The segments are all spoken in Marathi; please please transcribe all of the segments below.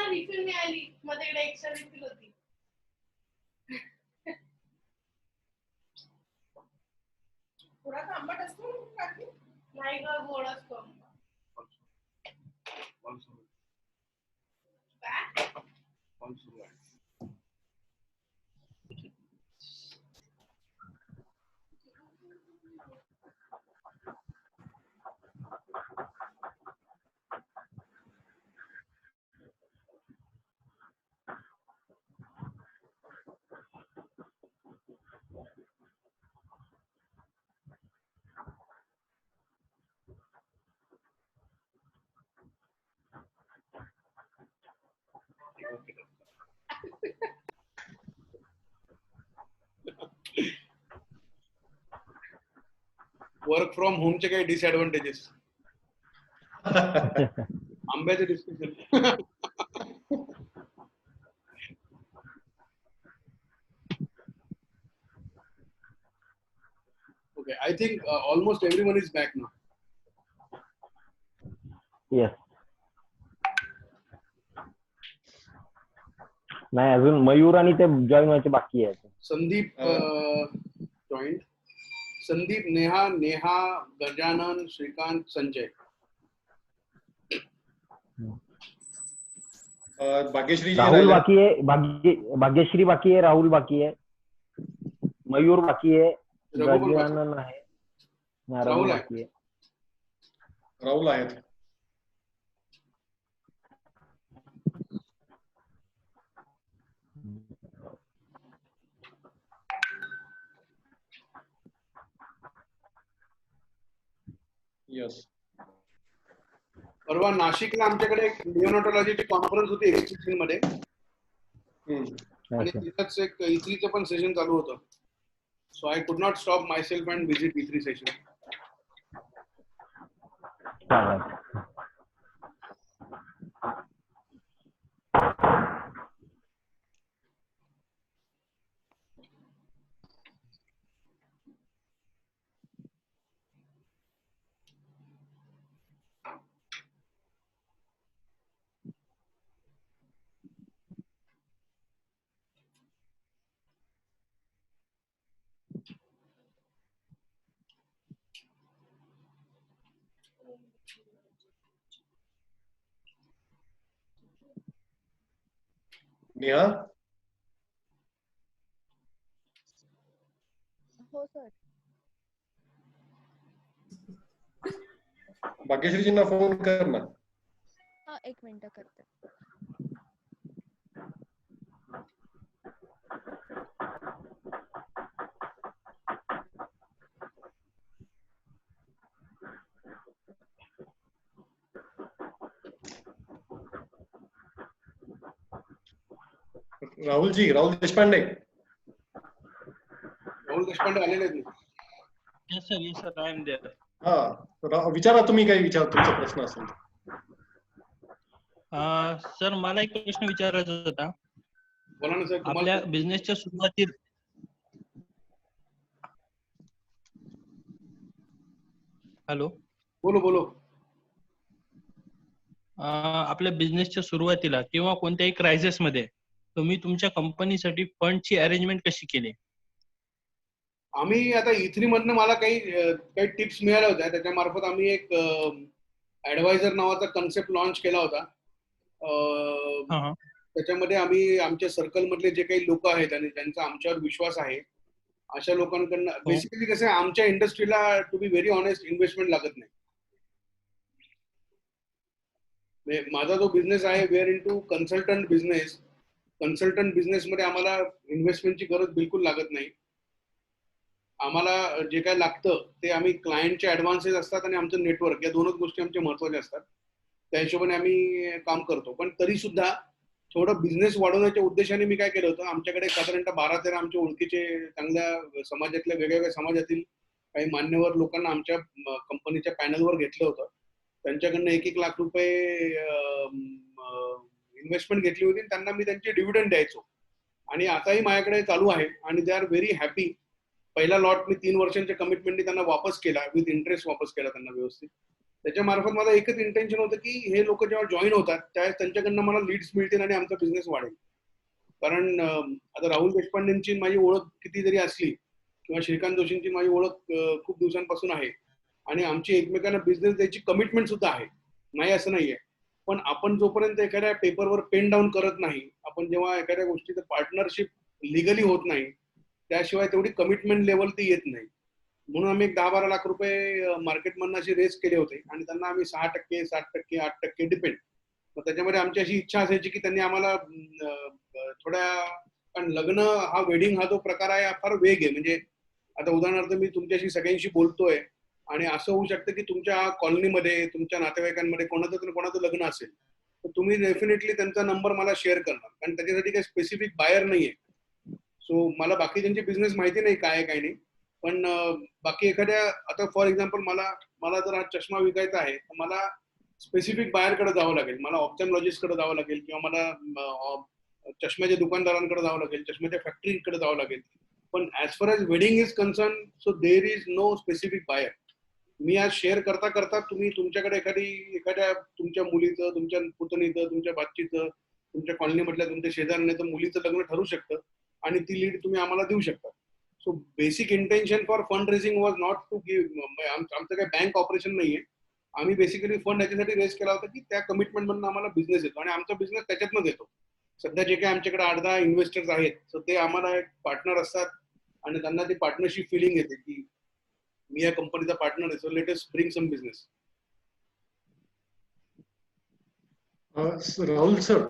रिफिल नाही आली, माझ्याकडे एक्स्ट्रा रिफिल होती. थोडा आंबट असतो नाही ग, गोड असतो आंबा. वर्क फ्रॉम होमचे काही डिसएडव्हान्टेजेस? आंब्याचे discussion. Okay, I think almost everyone is back now. Yes. नाही, अजून मयूर आणि ते जॉईन व्हायचे बाकी आहेत. संदीप जॉईंट. संदीप, नेहा, गजानन, श्रीकांत, संजय. भाग्यश्री राहुल बाकी आहे, भाग्यश्री बाकी आहे, राहुल बाकी आहे, मयूर बाकी आहे, गजानन आहे, राहुल बाकी आहे. राहुल आहेत. यस. परवा नाशिकला आमच्याकडे एक निओनॉटॉलॉजीची कॉन्फरन्स होती एक्सटेन्शन मध्ये, आणि तिथंच एक E3चं पण सेशन चालू होतं. So I could not stop my self and visit E3 session. Neha. हो सर. भाग्यश्रीजींना फोन कर ना. हा, एक मिनिट करते. राहुल देशपांडे. राहुल देशपांडे आलेले आहेत. Yes sir, I am there. हा, विचारा तुम्ही काही तुमचा प्रश्न असेल. सर, मला एक प्रश्न विचारायचा होता. बोला ना सर. आपल्या बिझनेसच्या सुरुवातीला हॅलो. बोलो. आपल्या बिझनेसच्या सुरुवातीला किंवा कोणत्याही क्रायसिस मध्ये तुम्ही तुमच्या कंपनीसाठी फंडची अरेंजमेंट कशी केली? आम्ही आता E3 मधनं मला काही टिप्स मिळाल्या होत्या, त्याच्या मार्फत आम्ही एक ऍडवायझर नावाचा कन्सेप्ट लॉन्च केला होता. त्याच्यामध्ये आम्ही आमच्या सर्कल मधले जे काही लोक आहेत आणि त्यांचा आमच्यावर विश्वास आहे अशा लोकांकडनं, बेसिकली कसं आहे, आमच्या इंडस्ट्रीला to be very honest investment लागत नाही. माझा जो बिझनेस आहे, we are into consultant business. Consultant business मध्ये आम्हाला इन्व्हेस्टमेंटची गरज बिलकुल लागत नाही. आम्हाला जे काय लागतं ते आम्ही क्लायंटचे ऍडव्हान्सेस असतात आणि आमचं नेटवर्क, या दोनच गोष्टी आमच्या महत्वाच्या असतात. त्या हिशोबाने आम्ही काम करतो. पण तरी सुद्धा थोडं बिझनेस वाढवण्याच्या उद्देशाने मी काय केलं होतं, आमच्याकडे साधारणतः 12-13 आमच्या ओळखीचे चांगल्या समाजातल्या वेगवेगळ्या समाजातील काही मान्यवर लोकांना आमच्या कंपनीच्या पॅनलवर घेतलं होतं. त्यांच्याकडनं 1-1 लाख रुपये इन्व्हेस्टमेंट घेतली होती. त्यांना मी त्यांचे डिव्हिडंड द्यायचो आणि आताही माझ्याकडे चालू आहे आणि दे आर व्हेरी हॅपी. पहिला लॉट मी 3 वर्षांच्या कमिटमेंटनी त्यांना वापस केला, विथ इंटरेस्ट वापस केला त्यांना व्यवस्थित. त्याच्या मार्फत माझं एकच इंटेन्शन होतं की हे लोक जेव्हा जॉईन होतात त्यावेळेस त्यांच्याकडनं मला लीड्स मिळतील आणि आमचा बिझनेस वाढेल. कारण आता राहुल देशपांडेंची माझी ओळख किती जरी असली किंवा श्रीकांत जोशींची माझी ओळख खूप दिवसांपासून आहे आणि आमची एकमेकांना बिझनेस द्यायची कमिटमेंट सुद्धा आहे, नाही असं नाहीये. पण आपण जोपर्यंत एखाद्या पेपरवर पेन डाऊन करत नाही, आपण जेव्हा एखाद्या गोष्टीचं पार्टनरशिप लिगली होत नाही, त्याशिवाय तेवढी कमिटमेंट लेवल ती येत नाही. म्हणून आम्ही 10-12 लाख रुपये मार्केटमधनं अशी रेस केले होते आणि त्यांना आम्ही 6%, 7%, 8% डिपेंड. मग त्याच्यामध्ये आमची अशी इच्छा असायची की त्यांनी आम्हाला थोड्या, कारण लग्न हा वेडिंग हा जो प्रकार आहे हा फार वेग आहे. म्हणजे आता उदाहरणार्थ मी तुमच्याशी सगळ्यांशी बोलतोय आणि असं होऊ शकतं की तुमच्या कॉलनीमध्ये तुमच्या नातेवाईकांमध्ये कोणाचं लग्न असेल तर तुम्ही डेफिनेटली त्यांचा नंबर मला शेअर करणार, कारण त्याच्यासाठी काही स्पेसिफिक बायर नाहीये. सो मला बाकीच्यांची बिझनेस माहिती नाही काय काय नाही, पण बाकी एखाद्या, आता फॉर एक्झाम्पल मला जर हा चष्मा विकायचा आहे तर मला स्पेसिफिक बायरकडे जावं लागेल, मला ऑप्थॅल्मॉलॉजिस्टकडे जावं लागेल किंवा मला चष्म्याच्या दुकानदारांकडे जावं लागेल, चष्म्याच्या फॅक्टरीकडे जावं लागेल. पण as far as wedding is concern, so there is no specific buyer. मी आज शेअर करता करता तुम्ही तुमच्याकडे एखाद्या तुमच्या मुलीचं, तुमच्या पुतणीचं, तुमच्या बाच्चीचं, तुमच्या कॉलनीमधल्या तुमच्या शेजाऱ्याचं मुलीचं लग्न ठरू शकतं आणि ती लीड तुम्ही आम्हाला देऊ शकता. So basic intention for fund raising was not to give, आमचं काही बँक ऑपरेशन नाहीये. आम्ही बेसिकली फंड याच्यासाठी रेज केला होता की त्या कमिटमेंट मधून आम्हाला बिझनेस येतो आणि आमचा बिझनेस त्याच्यातनंच येतो. सध्या जे काही आमच्याकडे 8-10 इन्व्हेस्टर्स आहेत, तर ते आम्हाला एक पार्टनर असतात आणि त्यांना ती पार्टनरशिप फिलिंग येते की मी या कंपनीचा पार्टनर आहे, so let us bring some business. Rahul sir,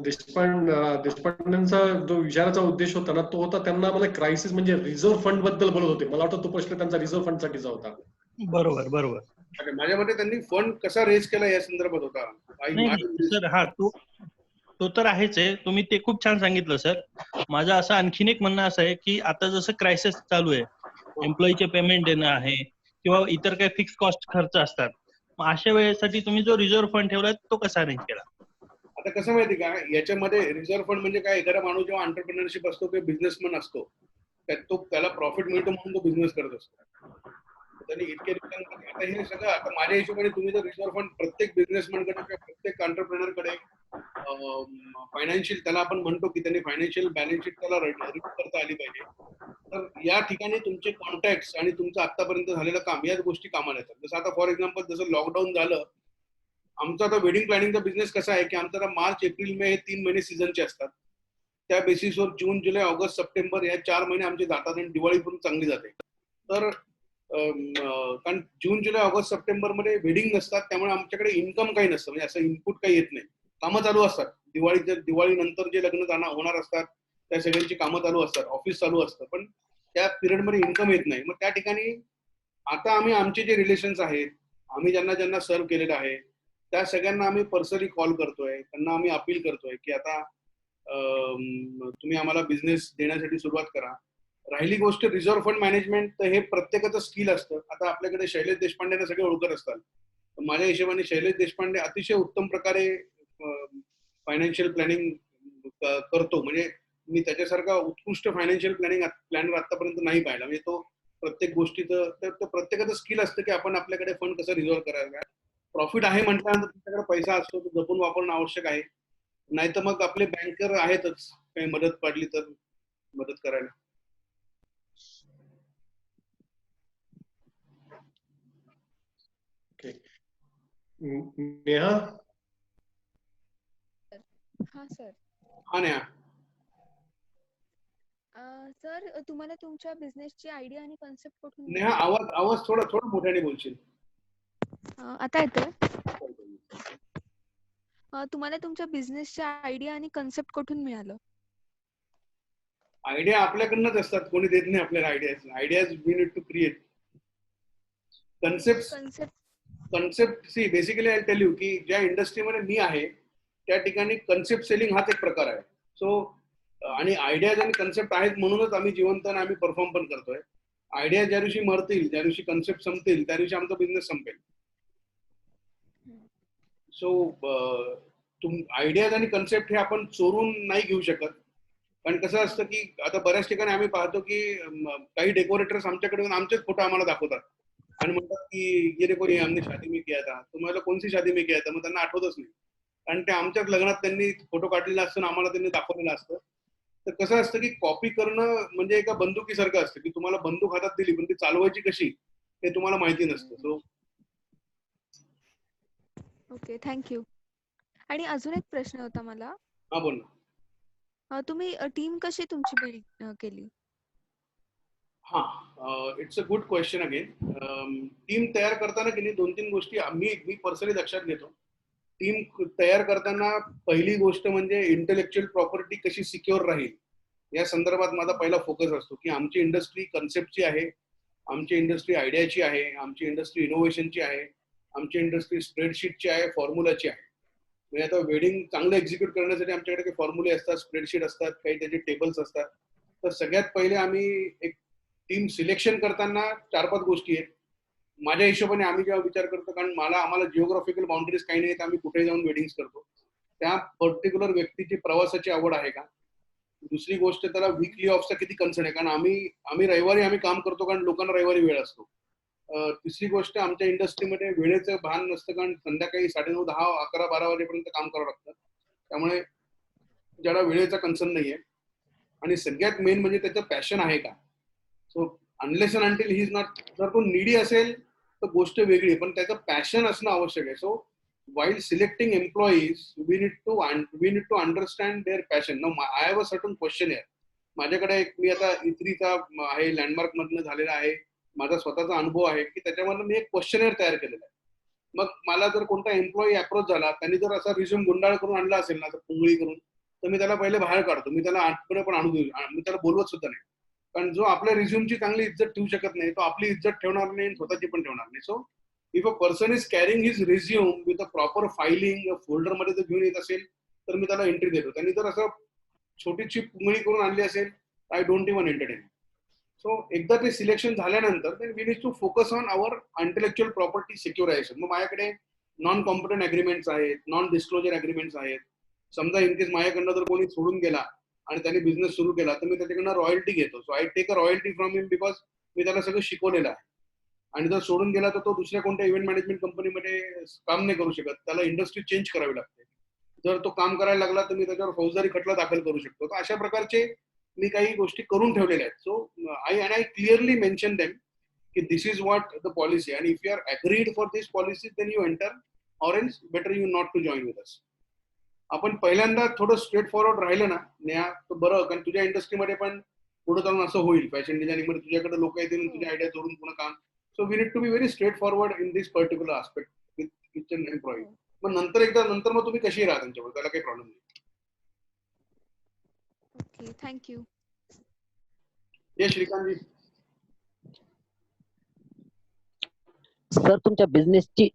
देशपांडेंचा जो विचाराचा उद्देश होता ना, तो होता त्यांना मला क्रायसिस म्हणजे रिझर्व्ह फंड बद्दल बोलत होते. मला वाटतं तो प्रश्न त्यांचा रिझर्व्ह फंड साठीचा होता. बरोबर बरोबर. माझ्या मते त्यांनी फंड कसा रेज केला या संदर्भात होता. सर हा तो तर आहेच आहे, तुम्ही ते खूप छान सांगितलं सर. माझं असं आणखीन एक म्हणणं असं आहे की आता जसं क्रायसिस चालू आहे, एम्प्लॉईचे पेमेंट देणं आहे किंवा इतर काही फिक्स कॉस्ट खर्च असतात, मग अशा वेळेसाठी तुम्ही जो रिझर्व्ह फंड ठेवलाय तो कसा अरेंज केला? आता कसं माहिती का, याच्यामध्ये रिझर्व्ह फंड म्हणजे काय, एखादा माणूस जेव्हा एंटरप्रेन्योरशिप असतो किंवा बिझनेसमॅन असतो त्याला प्रॉफिट मिळतो म्हणून तो बिझनेस करत असतो. त्यांनी इतके दिवसांमध्ये आता हे सगळं, आता माझ्या हिशोबाने तुम्ही जर रिझर्व्ह फंड प्रत्येक बिझनेसमॅनकडे किंवा प्रत्येक एंटरप्रेनरकडे फायनान्शियल, त्याला आपण म्हणतो की त्यांनी फायनान्शियल बॅलन्स शीट त्याला रिव्ह्यू करता आली पाहिजे. तर या ठिकाणी तुमचे कॉन्टॅक्ट्स आणि तुमचं आतापर्यंत झालेलं काम, याच गोष्टी कामाला येतात. जसं आता फॉर एक्झाम्पल जसं लॉकडाऊन झालं, आमचा आता वेडिंग प्लॅनिंगचा बिझनेस कसा आहे की आमचा मार्च, एप्रिल, मे हे 3 महिने सीझनचे असतात. त्या बेसिसवर जून, जुलै, ऑगस्ट, सप्टेंबर या 4 महिने आमचे जातात आणि दिवाळी पण चांगली जाते. तर कारण जून, जुलै, ऑगस्ट, सप्टेंबर मध्ये वेडिंग नसतात, त्यामुळे आमच्याकडे इन्कम काही नसतं, म्हणजे असं इनपुट काही येत नाही. कामं चालू असतात, दिवाळी नंतर जे लग्न होणार असतात त्या सगळ्यांची कामं चालू असतात, ऑफिस चालू असतं, पण त्या पिरियडमध्ये इन्कम येत नाही. मग त्या ठिकाणी आता आम्ही आमचे जे रिलेशन्स आहेत, आम्ही ज्यांना सर्व्ह केलेलं आहे, त्या सगळ्यांना आम्ही पर्सनली कॉल करतोय, त्यांना आम्ही अपील करतोय की आता तुम्ही आम्हाला बिझनेस देण्यासाठी सुरुवात करा. राहिली गोष्ट रिझर्व्ह फंड मॅनेजमेंट, तर हे प्रत्येकाचं स्किल असतं. आता आपल्याकडे शैलेश देशपांडेना सगळे ओळखत असतात. माझ्या हिशोबाने शैलेश देशपांडे अतिशय उत्तम प्रकारे फायनान्शियल प्लॅनिंग करतो. म्हणजे मी त्याच्यासारखा उत्कृष्ट फायनान्शियल प्लॅनर आतापर्यंत नाही पाहिला. म्हणजे तो प्रत्येक गोष्टीचं, तर प्रत्येकाचं स्किल असतं की आपण आपल्याकडे फंड कसं रिझर्व्ह करायचा. प्रॉफिट आहे म्हटल्यानंतर तुमच्याकडे पैसा असतो, तो जपून वापरणं आवश्यक आहे. नाही तर मग आपले बँकर आहेतच, काही मदत पडली तर मदत करायला. नेहा, हा सर. हा नेहा, सर, तुम्हाला तुमच्या बिझनेसची आयडिया आणि कन्सेप्ट कुठून नेहा आवाज थोडा मोठ्याने बोलशील. आता येतोय? तुम्हाला तुमच्या बिझनेसची आयडिया आणि कन्सेप्ट कुठून मिळालं? आयडिया आपल्याकडनंच असतात, कोणी देत नाही आपल्याला ideas we need to create. Concept see basically I tell you की ज्या इंडस्ट्रीमध्ये मी आहे त्या ठिकाणी कन्सेप्ट सेलिंग हाच एक प्रकार आहे. सो आणि आयडियाज आणि कन्सेप्ट आहेत म्हणूनच आम्ही जिवंत आणि आम्ही परफॉर्म पण करतोय. आयडिया ज्या दिवशी मरतील, ज्या दिवशी कन्सेप्ट संपतील, त्या दिवशी आमचा बिझनेस संपेल. सो आयडियाज आणि कन्सेप्ट हे आपण चोरून नाही घेऊ शकत. कारण कसं असतं की आता बऱ्याच ठिकाणी आम्ही पाहतो की काही डेकोरेटर्स आमच्याकडे येऊन आमचेच फोटो आम्हाला दाखवतात आणि म्हणतात की ये देखो ये हमने शादी में किया था. तुम्हाला कोणती शादी में किया था? मग त्यांना आठवतच नाही, कारण ते आमच्याच लग्नात त्यांनी फोटो काढलेला असतो आणि आम्हाला त्यांनी दाखवलेलं असतं. तर कसं असतं की कॉपी करणं म्हणजे एका बंदुकीसारखं असतं की तुम्हाला बंदूक हातात दिली पण ती चालवायची कशी हे तुम्हाला माहिती नसतं. So okay, thank you. आणि अजून एक प्रश्न होता मला. हा, बोल ना. तुम्ही टीम कशी तुमची बिल्ड केली? हा, it's a good question again. Team तयार करताना की नाही 2-3 गोष्टी मी पर्सनली लक्षात घेतो. टीम तयार करताना पहिली गोष्ट म्हणजे इंटेलेक्च्युअल प्रॉपर्टी कशी सिक्युअर राहील या संदर्भात माझा पहिला फोकस असतो की आमची इंडस्ट्री कन्सेप्टची आहे, आमची इंडस्ट्री आयडियाची आहे, आमची इंडस्ट्री इनोव्हेशनची आहे, आमची इंडस्ट्री स्प्रेडशीटची आहे, फॉर्म्युलाची आहे. म्हणजे आता वेडिंग चांगलं एक्झिक्यूट करण्यासाठी आमच्याकडे काही फॉर्म्युले असतात, स्प्रेडशीट असतात, काही त्याचे टेबल्स असतात. तर सगळ्यात पहिले आम्ही एक टीम सिलेक्शन करताना 4-5 गोष्टी आहेत. माझ्या हिशोबाने आम्ही जेव्हा विचार करतो, कारण आम्हाला जिओग्राफिकल बाउंड्रीज काही नाही, आम्ही कुठे जाऊन वेडिंग्स करतो. त्या पर्टिक्युलर व्यक्तीची प्रवासाची आवड आहे का? दुसरी गोष्ट, त्याला वीकली ऑफचा किती कन्सर्न आहे, कारण आम्ही रविवारी आम्ही काम करतो कारण लोकांना रविवारी वेळ असतो. तिसरी गोष्ट, आमच्या इंडस्ट्रीमध्ये वेळेचं भान नसतं, कारण संध्याकाळी 9:30, 10, 11, 12 वाजेपर्यंत काम करावं लागतं. त्यामुळे ज्याला वेळेचा कन्सर्न नाहीये. आणि सगळ्यात मेन म्हणजे त्याचं पॅशन आहे का. So unless and until he is not, जर तो निडी असेल तर गोष्ट वेगळी आहे, पण त्याचं पॅशन असणं आवश्यक आहे. So while selecting employees we need to understand their passion. Now I have a certain questionnaire. माझ्याकडे मी आता इत्रीचा आहे, लँडमार्क मधनं झालेला आहे, माझा स्वतःचा अनुभव आहे की त्याच्यामधनं मी एक क्वेश्चनेअर तयार केलेला आहे. मग मला जर कोणता एम्प्लॉई अप्रोच झाला, त्यांनी जर असा रिझ्यूम गुंडाळ करून आणला असेल ना, पुंगळी करून, तर मी त्याला पहिले बाहेर काढतो. मी त्याला आठवडे पण आणू देऊ, मी त्याला बोलवत सुद्धा नाही. कारण जो आपल्या रिझ्यूमची चांगली इज्जत ठेवू शकत नाही तो आपली इज्जत ठेवणार नाही, स्वतःची पण ठेवणार नाही. So if a person is carrying his resume with a proper filing folder मध्ये जर घेऊन येत असेल तर मी त्याला एंट्री देतो. त्यांनी जर असं छोटीशी पुंगळी करून आणली असेल, I don't even entertain. So एकदा ते सिलेक्शन झाल्यानंतर we need to focus on our intellectual property securitization. मग माझ्याकडे नॉन कॉम्पिटंट अग्रीमेंट्स आहेत, नॉन डिस्क्लोजर अग्रीमेंट्स आहेत. समजा इन केस माझ्याकडनं जर कोणी सोडून गेला आणि त्याने बिझनेस सुरू केला तर मी त्याच्याकडनं रॉयल्टी घेतो. So I take a royalty from him because मी त्याला सगळं शिकवलेलं आहे. आणि जर सोडून गेला तर तो दुसऱ्या कोणत्या इव्हेंट मॅनेजमेंट कंपनीमध्ये काम नाही करू शकत, त्याला इंडस्ट्री चेंज करावी लागते. जर तो काम करायला लागला तर मी त्याच्यावर फौजदारी खटला दाखल करू शकतो. तर अशा प्रकारचे मी काही गोष्टी करून ठेवलेल्या आहेत. So I clearly mention them की this is what the policy, आणि if you are agreed for this policy then you enter, or else better you not to join with us. आपण पहिल्यांदा थोडं स्ट्रेट फॉरवर्ड राहिलं ना नेहा तर बरं, कारण तुझ्या इंडस्ट्रीमध्ये पण पुढे चालून असं होईल. फॅशन डिझायनिंग मध्ये तुझ्याकडे लोक येतील, तुझ्या आयडिया जोडून पुन्हा काम. So we need to be very straight forward in this particular aspect with each an employee. मग नंतर मग तुम्ही कशी राहा त्यांच्यावर, त्याला काही प्रॉब्लेम नाही. Okay, thank you. ये श्रीकांत जी. सर तुमच्या बिझनेसची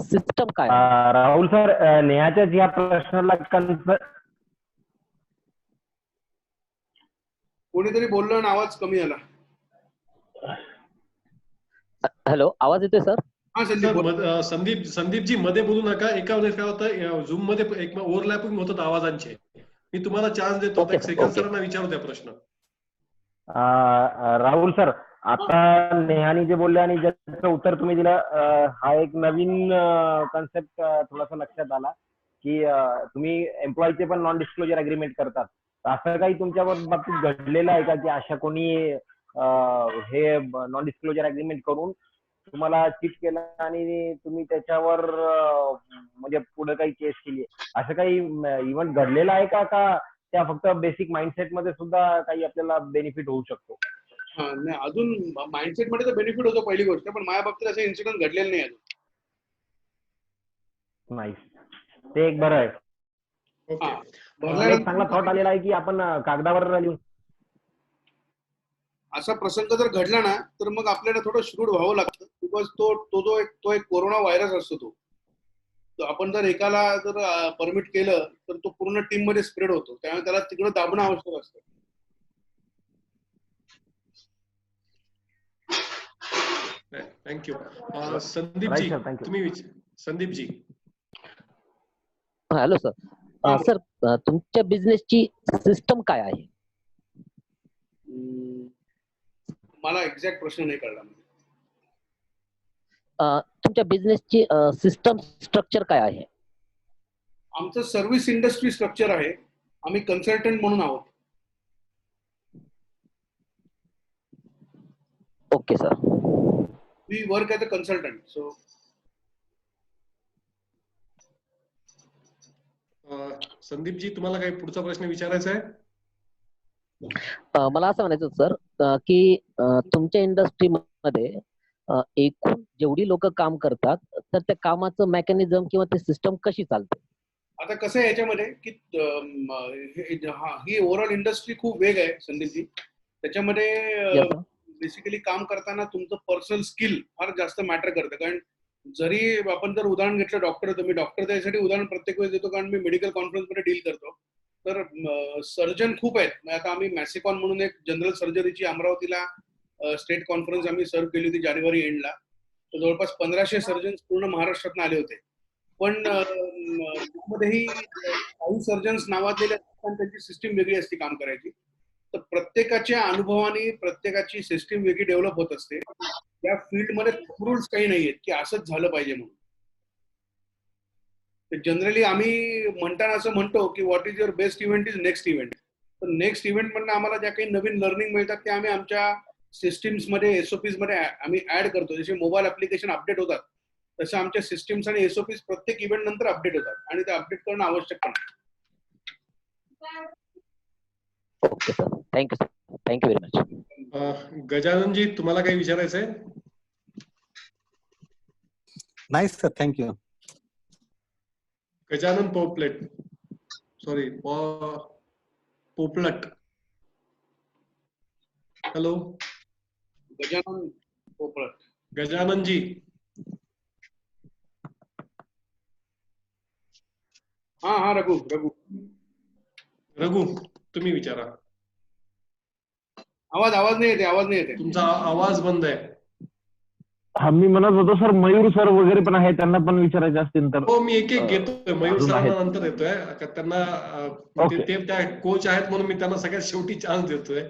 सिस्टम काय आहे? राहुल सर, नेहाच्याच या प्रश्नाला कोणीतरी बोललं आणि आवाज कमी आला. हॅलो, आवाज येतोय सर? हा संदीप बोल. संदीपजी मध्ये बोलू नका. एका वेळेस काय होतं, झूम मध्ये एक ओव्हरलॅपिंग होतात आवाजांचे. मी तुम्हाला चान्स देतो. Okay, second okay. सरांना विचारू द्या प्रश्न. राहुल सर, आता नेहानी जे बोलले आणि ज्याचं उत्तर तुम्ही दिलं, हा एक नवीन कन्सेप्ट थोडासा लक्षात आला की तुम्ही एम्प्लॉईचे पण नॉन डिस्क्लोजर अग्रीमेंट करतात. असं काही तुमच्या बाबतीत घडलेलं आहे का की अशा कोणी हे नॉन डिस्क्लोजर अग्रीमेंट करून तुम्हाला चीट केलं आणि तुम्ही त्याच्यावर म्हणजे पुढे काही केस केली, असं काही इव्हेंट घडलेलं आहे का त्या फक्त बेसिक माइंडसेट मध्ये सुद्धा काही आपल्याला बेनिफिट होऊ शकतो? नाही, अजून माइंडसेट मध्ये तर बेनिफिट होतो पहिली गोष्ट, पण माझ्या बाबतीत असं इन्सिडेंट घडलेलं नाही अजून. नाही, ते एक बरं आहे. ओके, मला एक चांगला थॉट आलेला आहे की आपण कागदावर लिहून. असा प्रसंग जर घडला ना तर मग आपल्याला थोडं श्रूड व्हावं लागतं, बिकॉज तो एक कोरोना व्हायरस असतो. तो आपण जर एकाला जर परमिट केलं तर तो पूर्ण टीम मध्ये स्प्रेड होतो. त्यामुळे त्याला तिकडे दाबणं आवश्यक असतं. Thank you. Sandeep Right, ji sir. Thank you. तुम्ही संदीप जी. Hello sir. हा, सर तुमच्या बिझनेसची सिस्टम काय आहे? मला एक्झॅक्ट प्रश्न नाही कळला. तुमच्या बिझनेसची सिस्टम स्ट्रक्चर काय आहे? आमचं सर्व्हिस इंडस्ट्री स्ट्रक्चर आहे. आम्ही कन्सल्टंट म्हणून आहोत. Okay sir. We work as a consultant. So Sandeep ji तुम्हाला काही पुढचा प्रश्न विचारायचा आहे? मला असं म्हणायचं सर की तुमच्या इंडस्ट्रीमध्ये एकूण जेवढी लोक काम करतात तर त्या कामाचं मेकॅनिझम किंवा ते सिस्टम कशी चालते? आता कसं आहे याच्यामध्ये की ही ओव्हरऑल इंडस्ट्री खूप वेग आहे संदीपजी. त्याच्यामध्ये Yes, sir. बेसिकली काम करताना तुमचं पर्सनल स्किल फार जास्त मॅटर करतं. कारण जरी आपण जर उदाहरण घेतलं डॉक्टर, तर मी डॉक्टर त्यासाठी उदाहरण प्रत्येक वेळेस देतो कारण मी मेडिकल कॉन्फरन्समध्ये डील करतो. तर सर्जन खूप आहेत. आता आम्ही मॅसिकॉन म्हणून एक जनरल सर्जरीची अमरावतीला स्टेट कॉन्फरन्स आम्ही सर्व्ह केली होती जानेवारी एंडला. तर जवळपास 1500 सर्जन्स पूर्ण महाराष्ट्रातून आले होते. पण त्यामध्येही काही सर्जन्स नावाजलेले असतात आणि त्यांची सिस्टीम वेगळी असते काम करायची. तर प्रत्येकाच्या अनुभवाने प्रत्येकाची सिस्टीम वेगळी डेव्हलप होत असते. या फील्डमध्ये रूल्स काही नाहीयेत की असंच झालं पाहिजे म्हणून. जनरली आम्ही म्हणताना असं म्हणतो की what is your best event is next event. तर नेक्स्ट इव्हेंट म्हणून आम्हाला ज्या काही नवीन लर्निंग मिळतात ते आम्ही आमच्या सिस्टीम्स मध्ये एसओपीज मध्ये आम्ही ऍड करतो. जसे मोबाईल ऍप्लिकेशन अपडेट होतात तसं आमच्या सिस्टीम्स आणि एसओपीज प्रत्येक इव्हेंट नंतर अपडेट होतात आणि ते अपडेट करणं आवश्यक पण आहे. Okay sir. Thank you sir. Thank you very much. Gajanan ji तुम्हाला काही विचारायचं आहे? नाही sir, thank you. Gajanan Poplet, sorry Poplat. Hello Gajanan Popalat. Gajanan ji. हा रघु रघु तुम्ही विचारा. आवाज नाही येते. तुमचा आवाज बंद आहे. हा, मी म्हणत होतो सर मयूर सर वगैरे पण आहे, त्यांना पण विचारायचे असतील तर. हो, मी एक घेतोय. मयूर अजून सरांना आहेत. नंतर येतोय. त्यांना Okay. ते त्या कोच आहेत म्हणून मी त्यांना सगळ्यात शेवटी चान्स देतोय.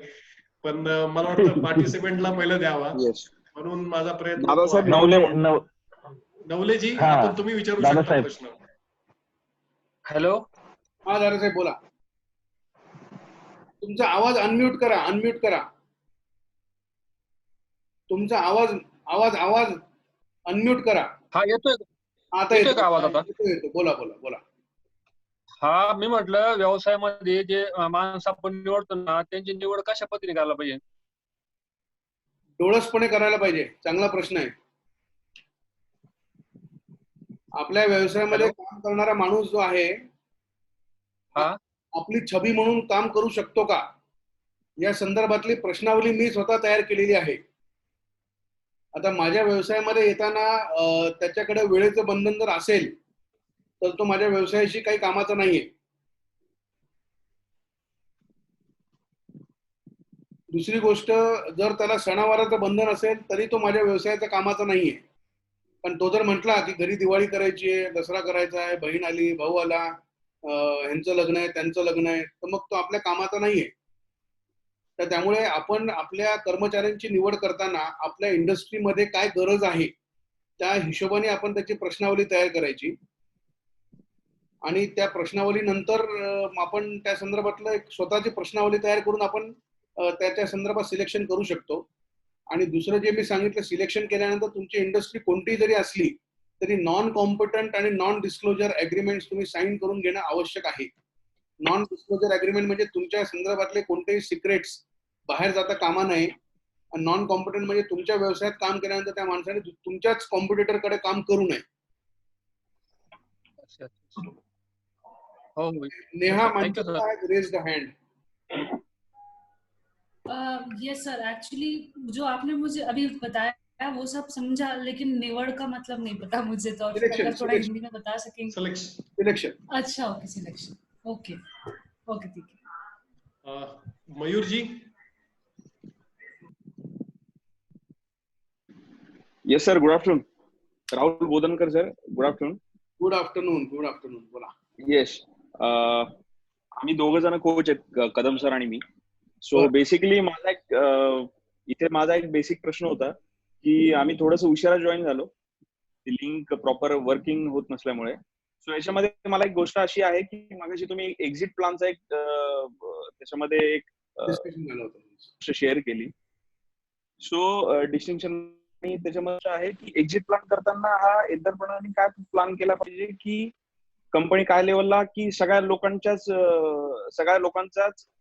पण मला वाटतं पार्टिसिपेंटला पहिलं द्यावा म्हणून माझा प्रयत्न तो आहे. नवलेजी हा, आपण तुम्ही विचारू शकता दादासाहेब. प्रश्न. हॅलो. हा दादासाहेब बोला. तुमचा आवाज अनम्यूट करा. तुमचा आवाज अनम्यूट करा. हा येतोय. आता येतोय का आवाज आता? येतो. बोला. हा, मी म्हटलं व्यवसायामध्ये जे माणसं आपण निवडतो ना त्यांची निवड कशा पद्धतीने करायला पाहिजे? डोळसपणे करायला पाहिजे. चांगला प्रश्न आहे. आपल्या व्यवसायामध्ये काम करणारा माणूस जो आहे हा, आपली छबी म्हणून काम करू शकतो का या संदर्भातली प्रश्नावली मी स्वतः तयार केलेली आहे. आता माझ्या व्यवसायामध्ये येताना त्याच्याकडे वेळेचं बंधन जर असेल तर तो माझ्या व्यवसायाशी काही कामाचा नाहीये. दुसरी गोष्ट, जर त्याला सणावाराचं बंधन असेल तरी तो माझ्या व्यवसायाचा कामाचा नाहीये. पण तो जर म्हटला की घरी दिवाळी करायची आहे, दसरा करायचा आहे, बहीण आली, भाऊ आला, ह्यांचं लग्न आहे, त्यांचं लग्न आहे, तर मग तो आपल्या कामाचा नाहीये. तर त्यामुळे आपण आपल्या कर्मचाऱ्यांची निवड करताना आपल्या इंडस्ट्रीमध्ये काय गरज आहे त्या हिशोबाने आपण त्याची प्रश्नावली तयार करायची आणि त्या प्रश्नावलीनंतर आपण त्या संदर्भातलं एक स्वतःची प्रश्नावली तयार करून आपण त्याच्या संदर्भात सिलेक्शन करू शकतो. आणि दुसरं जे मी सांगितलं, सिलेक्शन केल्यानंतर तुमची इंडस्ट्री कोणतीही जरी असली तरी नॉन कॉम्पिटंट आणि नॉन डिस्क्लोजर अग्रीमेंट तुम्ही साईन करून घेणं आवश्यक आहे. नॉन डिस्क्लोजर अग्रीमेंट म्हणजे तुमच्या संदर्भातले कोणतेही सिक्रेट्स बाहेर जाता कामा नये. नॉन कॉम्पिटंट म्हणजे तुमच्या व्यवसायात काम केल्यानंतर त्या माणसाने तुमच्याच कॉम्पिटिटरकडे काम करू नये. हो. Neha thank you sir. Manjrekar raise the hand. Yes sir, actually जो आपने मुझे अभी बताया वो सब समझा, लेकिन निवड़ का मतलब नहीं पता मुझे, तो अगर थोड़ा हिंदी में बता सकेंगे. सिलेक्शन. अच्छा, ओके, सिलेक्शन. ओके ठीक है. Mayur ji. Yes sir, good afternoon. Rahul Bodhankar sir, good afternoon. Good afternoon. बोला. येस, आम्ही दोघ जण कोच आहेत, कदम सर आणि मी. सो बेसिकली माझा एक बेसिक प्रश्न होता की आम्ही थोडस उशिरा जॉईन झालो, लिंक प्रॉपर वर्किंग होत नसल्यामुळे. सो याच्यामध्ये मला एक गोष्ट अशी आहे की मागाशी तुम्ही एक्झिट प्लॅनचा एक त्याच्यामध्ये एक शेअर केली. सो डिस्टिंक्शन त्याच्यामध्ये आहे की एक्झिट प्लॅन करताना हा एकदापणाने काय प्लॅन केला पाहिजे की कंपनी काय लेवलला, की सगळ्या लोकांचाच.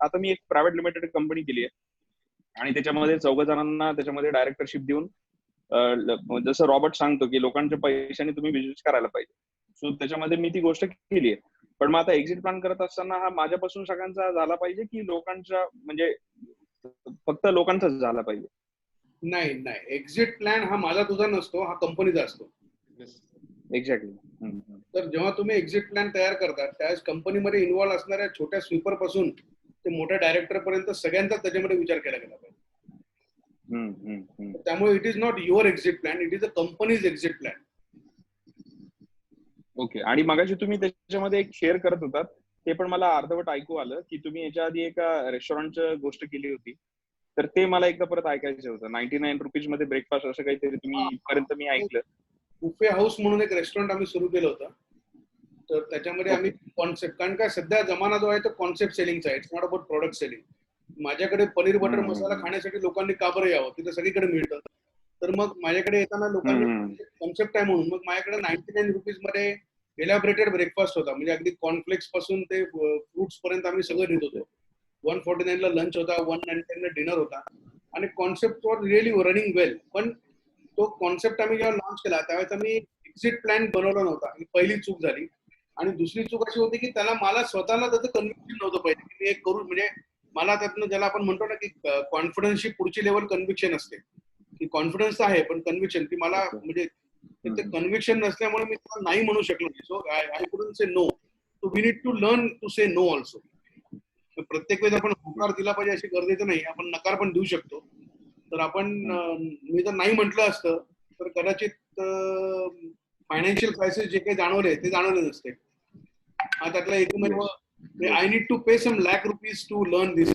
आता मी एक प्रायव्हेट लिमिटेड कंपनी केली आहे आणि त्याच्यामध्ये 4 जणांना त्याच्यामध्ये डायरेक्टरशिप देऊन, जसं रॉबर्ट सांगतो की लोकांच्या पैशाने तुम्ही बिझनेस करायला पाहिजे. सो त्याच्यामध्ये मी ती गोष्ट केली आहे. पण मग आता एक्झिट प्लॅन करत असताना हा माझ्यापासून सगळ्यांचा झाला पाहिजे की लोकांच्या, म्हणजे फक्त लोकांचाच झाला पाहिजे? नाही, एक्झिट प्लॅन हा माझा तुझा नसतो, हा कंपनीचा असतो. एक्झॅक्टली. तर जेव्हा तुम्ही एक्झिट प्लॅन तयार करता त्यावेळेस कंपनीमध्ये इन्व्हॉल्व्ह असणाऱ्या छोट्या स्वीपर पासून ते मोठ्या डायरेक्टर पर्यंत सगळ्यांचा त्याच्यामध्ये विचार केला गेला पाहिजे. त्यामुळे it is not your exit plan, it is a companies exit plan. Okay. आणि मगाशी तुम्ही त्याच्यामध्ये एक शेअर करत होतात, ते पण मला अर्धवट ऐकू आलं की तुम्ही याच्या आधी एका रेस्टॉरंटची गोष्ट केली होती. तर ते मला एकदा परत ऐकायचं होतं. 99 रुपीज मध्ये ब्रेकफास्ट असं काहीतरी तुम्ही पर्यंत मी ऐकलं. बुफे हाऊस म्हणून एक रेस्टॉरंट आम्ही सुरू केलं होतं. तर त्याच्यामध्ये आम्ही कॉन्सेप्ट, कारण काय सध्या जमाना जो आहे तो कॉन्सेप्ट सेलिंगचा आहे, it's not about product selling. माझ्याकडे पनीर बटर मसाला खाण्यासाठी लोकांनी का बरं यावं, तिथं सगळीकडे मिळतं. तर मग माझ्याकडे येताना लोकांनी कॉन्सेप्ट आहे म्हणून मग माझ्याकडे 99 रुपीज मध्ये एलॅबरेटेड ब्रेकफास्ट होता. म्हणजे अगदी कॉर्नफ्लेक्स पासून ते फ्रुट्स पर्यंत आम्ही सगळं देत होतो. 149 ला लंच होता, 199 ला डिनर होता आणि कॉन्सेप्ट वॉज रिअली रनिंग वेल. पण तो कॉन्सेप्ट आम्ही जेव्हा लॉन्च केला त्यावेळेस आम्ही एक्झिट प्लॅन बनवला नव्हता. ही पहिली चूक झाली. आणि दुसरी चूक अशी होती की त्याला मला स्वतःला त्याचं कन्व्हिक्शन नव्हतं पाहिजे की मी एक करू, म्हणजे मला त्यातनं ज्याला आपण म्हणतो ना की कॉन्फिडन्सची पुढची लेवल कन्व्हिक्शन असते, की कॉन्फिडन्स आहे पण कन्व्हिक्शन, की मला म्हणजे ते कन्व्हिक्शन नसल्यामुळे मी त्याला नाही म्हणू शकलो नाही. So I couldn't say no. So we need to learn to say no also. प्रत्येक वेळेस आपण होकार दिला पाहिजे अशी गरजेचं नाही, आपण नकार पण देऊ शकतो. तर आपण मी जर नाही म्हटलं असतं तर कदाचित फायनान्शियल क्रायसिस जे काही जाणवले ते जाणवले नसते. हा त्यातला एकमेव, I need to pay some lakh rupees to learn this.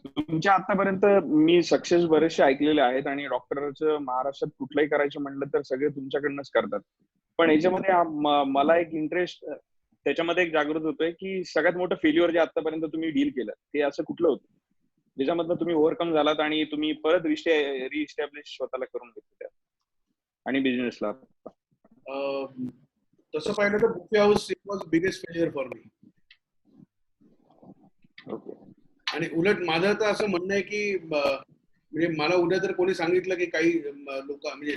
तुमच्या आतापर्यंत मी सक्सेस बरेचसे ऐकलेले आहेत आणि डॉक्टरचं महाराष्ट्रात कुठलंही करायचं म्हटलं तर सगळे तुमच्याकडनंच करतात. पण याच्यामध्ये मला एक इंटरेस्ट त्याच्यामध्ये एक जागृत होतोय की सगळ्यात मोठं फेल्युअर जे आतापर्यंत तुम्ही डील केलं ते असं कुठलं होतं ज्याच्यामधनं तुम्ही ओव्हरकम झालात आणि तुम्ही परत रिइस्टॅब्लिश स्वतःला करून घेतलं आणि बिझनेसला? तसं पाहिलं तर buffet house it was biggest failure for me. Okay. आणि उलट माझं तर असं म्हणणं आहे की म्हणजे मला उद्या जर कोणी सांगितलं की काही लोक, म्हणजे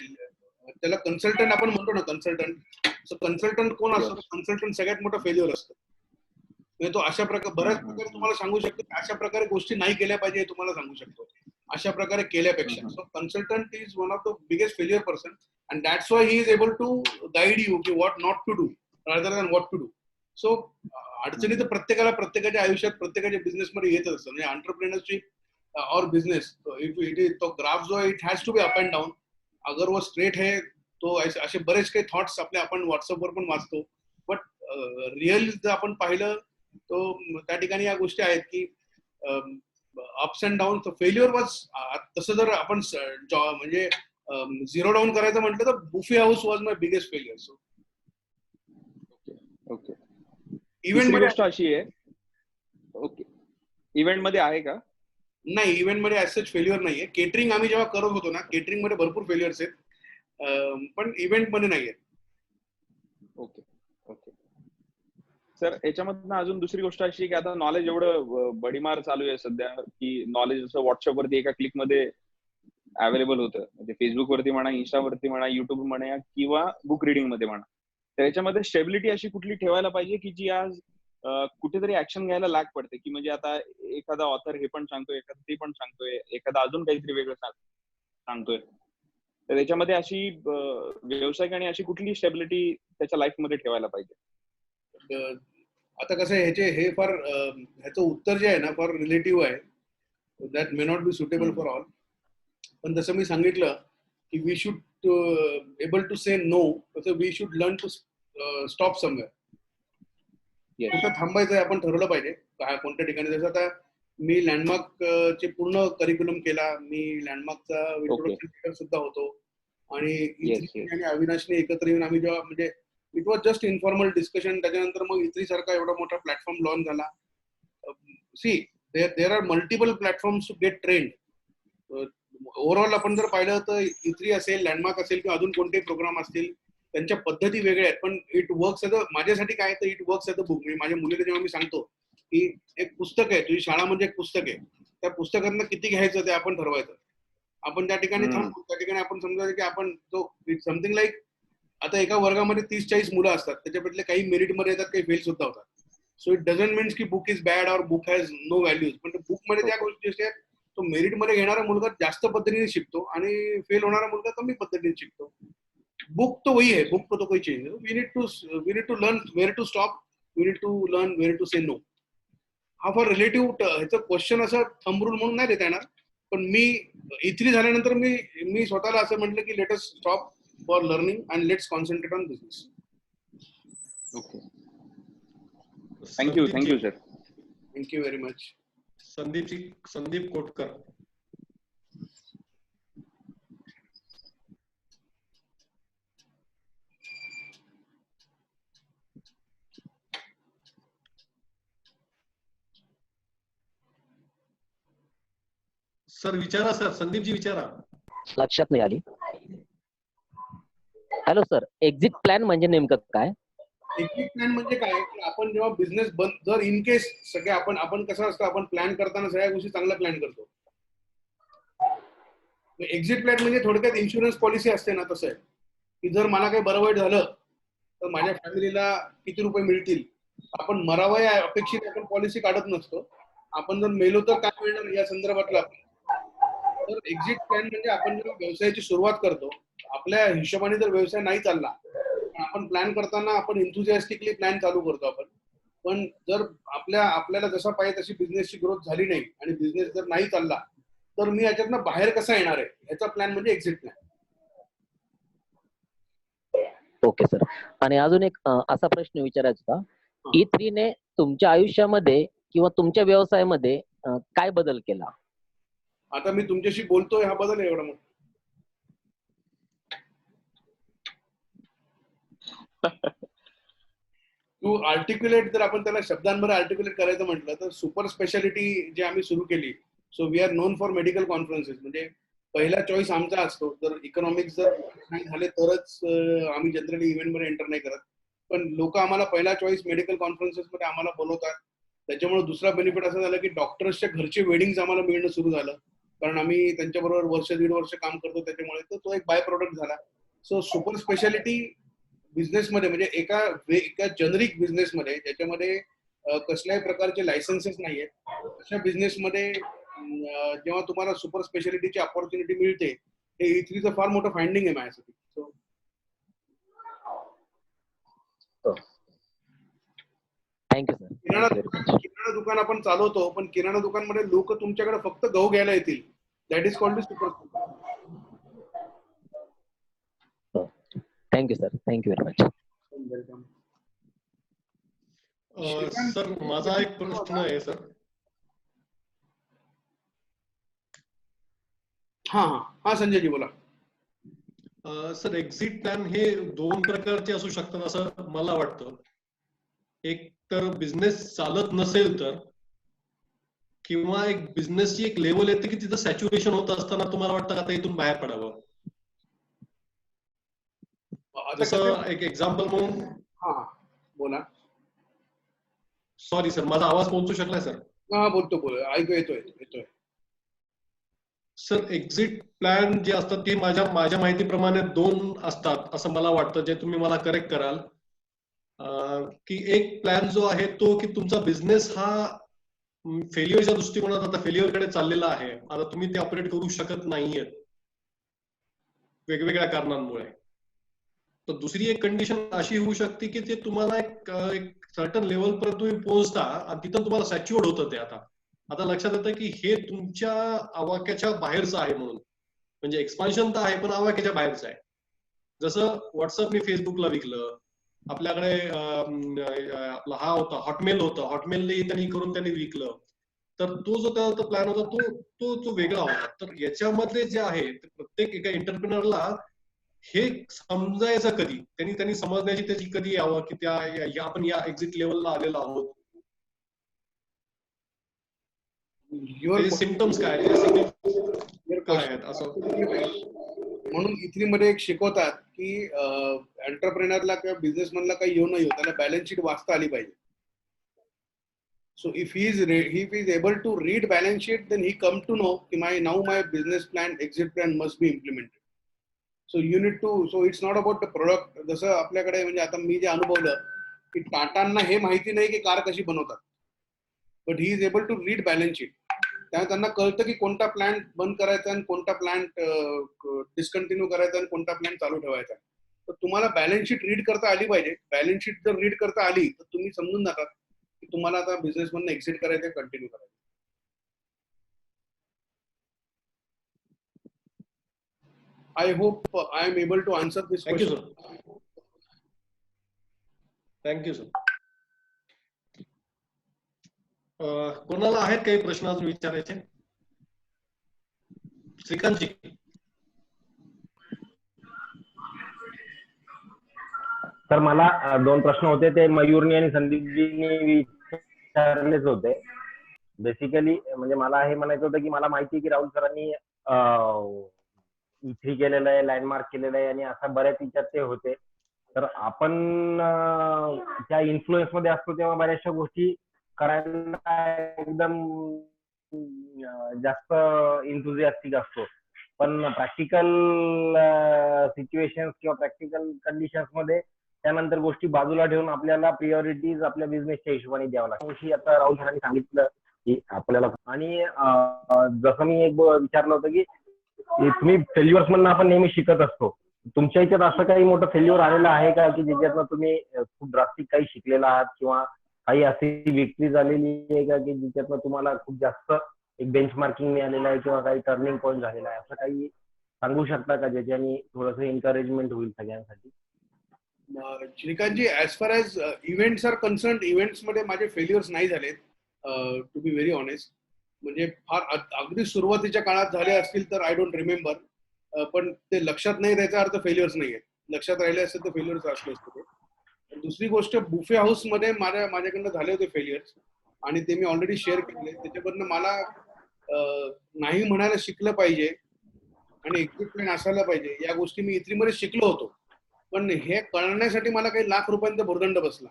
त्याला कन्सल्टंट आपण म्हणतो ना, कन्सल्टंट कोण असतो? कन्सल्टंट सगळ्यात मोठा फेल्युअर असतो. म्हणजे तो अशा प्रकारे बऱ्याच प्रकारे तुम्हाला सांगू शकतो की अशा प्रकारे गोष्टी नाही केल्या पाहिजे हे तुम्हाला सांगू शकतो, अशा प्रकारे केल्यापेक्षा. So consultant is one of the biggest failure person and that's why he is able to guide you की what not to do rather than what to do. So अडचणी तर प्रत्येकाला प्रत्येकाच्या आयुष्यात प्रत्येकाच्या बिझनेसमध्ये येतच असतं. म्हणजे एंटरप्रेन्योरशिप और बिझनेस तो ग्राफ जो आहे it has to be up and down. अगर वो स्ट्रेट है तो असे बरेच काही थॉट्स आपले आपण व्हॉट्सअपवर पण वाचतो, बट रिअल जर आपण पाहिलं तो त्या ठिकाणी या गोष्टी आहेत की ups and down. Failure was, तसं जर आपण म्हणजे झिरो डाऊन करायचं म्हटलं तर buffet house was my biggest failure. So okay. Event मध्ये गोष्ट अशी आहे, ओके, इव्हेंट मध्ये आहे का? नाही, इव्हेंट मध्ये ऍज फेल्युअर नाहीये. केटरिंग आम्ही जेव्हा करत होतो ना, केटरिंग मध्ये भरपूर फेल्युअर्स आहेत, पण इव्हेंट मध्ये नाहीये. ओके ओके सर, याच्यामधनं अजून दुसरी गोष्ट अशी की आता नॉलेज एवढं बडीमार चालू आहे सध्या की नॉलेज जसं व्हॉट्सअप वरती एका क्लिक मध्ये अवेलेबल होतं, म्हणजे फेसबुक वरती म्हणा, इंस्टावरती म्हणा, युट्यूब म्हणा किंवा बुक रिडिंग मध्ये म्हणा. तर याच्यामध्ये स्टेबिलिटी अशी कुठली ठेवायला पाहिजे की जी आज कुठेतरी ऍक्शन घ्यायला लाग पडते, की म्हणजे आता एखादा ऑथर हे पण सांगतोय, एखादा ते पण सांगतोय, एखादा अजून काहीतरी वेगळं सांगतोय. तर याच्यामध्ये अशी व्यावसायिकाने अशी कुठली स्टेबिलिटी त्याच्या लाईफ मध्ये ठेवायला पाहिजे? आता कसं आहे, हे फार ह्याचं उत्तर जे आहे ना फार रिलेटिव्ह आहे. That may not be suitable for all. पण जसं मी सांगितलं की we should able to say no, तसं we should learn to stop somewhere. कुठं थांबायचं आपण ठरवलं पाहिजे कोणत्या ठिकाणी. जसं आता मी लँडमार्क चे पूर्ण करिक्युलम केला, मी लँडमार्कचा इंट्रोडक्शन स्पीकर सुद्धा होतो आणि आणि अविनाशने एकत्र येऊन आम्ही जेव्हा म्हणजे it was just informal discussion. त्याच्यानंतर मग इत्री सारखा एवढा मोठा प्लॅटफॉर्म लॉन्च झाला. See there are multiple platforms to get trained. Overall आपण जर पाहिलं तर इत्री असेल, लँडमार्क असेल किंवा अजून कोणतेही प्रोग्राम असतील, त्यांच्या पद्धती वेगळ्या आहेत, पण इट वर्क्स एज अ, माझ्यासाठी काय तर it works as a book. म्हणजे माझ्या मुलीला जेव्हा मी सांगतो की एक पुस्तक आहे, तुझी शाळा म्हणजे एक पुस्तक आहे, त्या पुस्तकातनं किती घ्यायचं ते आपण ठरवायचं. आपण त्या ठिकाणी थांबतो, त्या ठिकाणी आपण समजायचं की आपण तो समथिंग लाईक आता एका वर्गामध्ये 30-40 मुलं असतात, त्याच्यापैकी काही मेरिटमध्ये येतात, काही फेल सुद्धा होतात. सो इट डझंट मीन्स की बुक इज बॅड और बुक हॅज नो व्हॅल्यूज. पण बुकमध्ये त्या गोष्टी असतात, तो मेरिटमध्ये घेणारा मुलगा जास्त पद्धतीने शिकतो आणि फेल होणारा मुलगा कमी पद्धतीने शिकतो. बुक तो वही है, बुक को तो कोई चेंज नहीं. We need to learn where to stop, we need to learn where to say no. हा फॉर रिलेटिव्ह ह्याचं क्वेश्चन असं थंब रूल म्हणून नाही देता येणार, पण मी इथली झाल्यानंतर मी स्वतःला असं म्हटलं की let us stop for learning and let's concentrate on business. Okay, thank you sir. Thank you very much. Sandeep Kotkar. Sir विचारा सर, संदीपजी विचारा. लक्षात नाही आली. हॅलो सर, एक्झिट प्लॅन म्हणजे नेमकं काय? एक्झिट प्लॅन म्हणजे काय की आपण जेव्हा बिझनेस बंद, जर इन केस सगळे आपण कसं असतं, आपण प्लॅन करताना सगळ्या गोष्टी चांगला प्लॅन करतो. एक्झिट प्लॅन म्हणजे थोडक्यात इन्शुरन्स पॉलिसी असते ना, तसं आहे की जर मला काही बरं वाईट झालं तर माझ्या फॅमिलीला किती रुपये मिळतील. आपण मरावं या अपेक्षित आपण पॉलिसी काढत नसतो. आपण जर मेलो तर काय मिळणार या संदर्भातला. तर एक्झिट प्लॅन म्हणजे आपण जेव्हा व्यवसायाची सुरुवात करतो, आपल्या हिशोबाने जर व्यवसाय नाही चालला, आपण प्लॅन करताना आपण एन्थुसियास्टिकली प्लॅन चालू करतो आपण. पण जर आपल्याला जसा पाहिजे तशी बिझनेसची ग्रोथ झाली नाही आणि बिझनेस जर नाही चालला, तर मी याच्यातनं बाहेर कसा येणार आहे याचा प्लॅन म्हणजे एक्झिट प्लॅन. Okay sir. आणि अजून एक असा प्रश्न विचारायचा होता, E3 ने तुमच्या आयुष्यामध्ये किंवा तुमच्या व्यवसायामध्ये काय बदल केला? आता मी तुमच्याशी बोलतोय, हा बदल आहे एवढा मोठा. टू आर्टिक्युलेट, जर आपण त्याला शब्दांमध्ये आर्टिक्युलेट करायचं म्हटलं तर सुपर स्पेशालिटी जे आम्ही सुरू केली. So we are known for medical conferences. म्हणजे पहिला चॉईस आमचा असतो, जर इकॉनॉमिक्स जर नाही झाले तरच आम्ही जनरली इव्हेंटमध्ये एंटर नाही करत. पण लोक आम्हाला पहिला चॉईस मेडिकल कॉन्फरन्सेस मध्ये आम्हाला बोलवतात. त्याच्यामुळे दुसरा बेनिफिट असं झालं की डॉक्टर्सच्या घरचे वेडिंग्स आम्हाला मिळणं सुरू झालं, कारण आम्ही त्यांच्याबरोबर वर्ष 1.5 वर्ष काम करतो. त्याच्यामुळे तो एक बाय प्रोडक्ट झाला. सो सुपर स्पेशालिटी बिझनेसमध्ये म्हणजे एका जनरिक बिझनेसमध्ये ज्याच्यामध्ये कसल्याही प्रकारचे लायसन्सेस नाहीये, अशा बिझनेसमध्ये जेव्हा तुम्हाला सुपर स्पेशालिटीची अपॉर्च्युनिटी मिळते, हे E3चं फार मोठं फाइंडिंग आहे माझ्यासाठी. Thank you sir. किराणा दुकान आपण चालवतो, पण किराणा दुकानमध्ये लोक तुमच्याकडे फक्त गहू घ्यायला येतील. That is called super. Thank you sir. Thank you very much. Sir माझा एक प्रश्न आहे सर. हा संजयजी बोला. सर एक्झिट प्लॅन हे 2 प्रकारचे असू शकतात असं मला वाटतं. एक तर बिझनेस चालत नसेल तर, किंवा एक बिझनेसची एक लेवल येते की तिथं सॅच्युरेशन होत असताना तुम्हाला वाटतं आता इथून बाहेर पडावं. जसं एक एक्झाम्पल म्हणून. बोला. सॉरी सर, माझा आवाज पोहोचू शकलाय सर? हा बोल ऐकू येतोय. सर एक्झिट प्लॅन जे असतात ते माझ्या माहितीप्रमाणे 2 असतात असं मला वाटतं, जे तुम्ही मला करेक्ट कराल. की एक प्लॅन जो आहे तो की तुमचा बिझनेस हा फेल्युअरच्या दृष्टिकोनात आता फेल्युअरकडे चाललेला आहे, आता तुम्ही ते ऑपरेट करू शकत नाहीये वेगवेगळ्या कारणांमुळे. तर दुसरी एक कंडिशन अशी होऊ शकते की ते तुम्हाला एक सर्टन लेवल पर्यंत तुम्ही पोहोचता आणि तिथं तुम्हाला सॅच्युअर्ड होतं ते. आता लक्षात येतं की हे तुमच्या आवाक्याच्या बाहेरचं आहे म्हणून. म्हणजे एक्सपान्शन तर आहे पण आवाक्याच्या बाहेरचं आहे. जसं व्हॉट्सअपने फेसबुकला विकलं, आपल्याकडे आपला हा होता हॉटमेल होता, हॉटमेलने त्यांनी करून त्यांनी विकलं, तर तो जो त्याचा प्लॅन होता तो वेगळा होता. तर याच्यामध्ये जे आहे ते प्रत्येक एका एंटरप्रिनरला हे समजायचं कधी, त्यांनी समजण्याची त्याची कधी यावं की त्या आपण या एक्झिट लेवलला आलेलो आहोत, सिम्पटम्स काय आहेत असं. म्हणून इथलीमध्ये एक शिकवतात की एंटरप्रेनरला किंवा बिझनेसमॅनला काही येऊ नाही, त्याला बॅलन्स शीट वाचता आली पाहिजे. So if he is able to read balance sheet, then he come to know कि my business plan, exit plan must be implemented. So you need to, so it's not about the product. जसं आपल्याकडे म्हणजे आता मी जे अनुभवलं की टाटांना हे माहिती नाही की कार कशी बनवतात, but he is able to read balance sheet. त्यामुळे त्यांना कळतं की कोणता प्लॅन बंद करायचा आणि कोणता प्लॅन डिस्कंटिन्यू करायचा आणि कोणता प्लॅन चालू ठेवायचा. तर तुम्हाला बॅलन्स शीट रीड करता आली पाहिजे. बॅलन्स शीट जर रीड करता आली तर तुम्ही समजून जातात की तुम्हाला आता बिझनेस मधून एक्झिट करायचं कंटिन्यू करायचं. I hope I am able to answer this question. Thank you sir. कोणाला आहेत काही प्रश्न अजून विचारायचे? श्रीकांतजी. तर मला 2 प्रश्न होते, ते मयूरनी आणि संदीपजींनी विचारलेच होते. बेसिकली म्हणजे मला हे म्हणायचं होतं की मला माहिती आहे की राहुल सरांनी E3 केलेलं आहे, लँडमार्क केलेलं आहे आणि असा बऱ्याच विचार ते होते. तर आपण त्या इन्फ्लुएन्स मध्ये असतो तेव्हा बऱ्याचशा गोष्टी करायला एकदम जास्त इंथुझियास्टिक असतो, पण प्रॅक्टिकल सिच्युएशन्स किंवा प्रॅक्टिकल कंडिशन्स मध्ये त्यानंतर गोष्टी बाजूला ठेवून आपल्याला प्रिऑरिटीज आपल्या बिझनेसच्या हिशोबाने द्यावं लागतं. आता राहुल सरांनी सांगितलं की आपल्याला, आणि जसं मी एक विचारलं होतं की तुम्ही फेल्युअर्स मधून आपण नेहमी शिकत असतो. तुमच्या ह्याच्यात असं काही मोठं फेल्युअर आलेलं आहे का की ज्याच्यातनं तुम्ही खूप ड्रास्टिक काही शिकलेला आहात, किंवा काही अशी विक्री झालेली आहे का की ज्याच्यातनं तुम्हाला खूप जास्त एक बेंचमार्किंग मिळालेलं आहे किंवा काही टर्निंग पॉईंट झालेला आहे, असं काही सांगू शकता का ज्याच्याने थोडंसं एन्करेजमेंट होईल सगळ्यांसाठी? Shrikantji, as far as events are concern, events मध्ये माझे फेल्युअर्स नाही झालेत, टू बी व्हेरी ऑनेस्ट. म्हणजे फार अगदी सुरुवातीच्या काळात झाले असतील तर आय डोंट रिमेंबर, पण ते लक्षात नाही त्याचा अर्थ फेल्युअर्स नाही आहेत. लक्षात राहिले असतील तर फेल्युअर्स असले असते ते. दुसरी गोष्ट, बुफे हाऊस मध्ये माझ्याकडनं झाले होते फेल्युअर्स, आणि ते मी ऑलरेडी शेअर केले. त्याच्याबद्दल मला नाही म्हणायला शिकलं पाहिजे आणि एक्झिट प्लॅन असायला पाहिजे, या गोष्टी मी E3 मध्ये शिकलो होतो. पण हे कळण्यासाठी मला काही लाख रुपयांचा भुर्दंड बसला.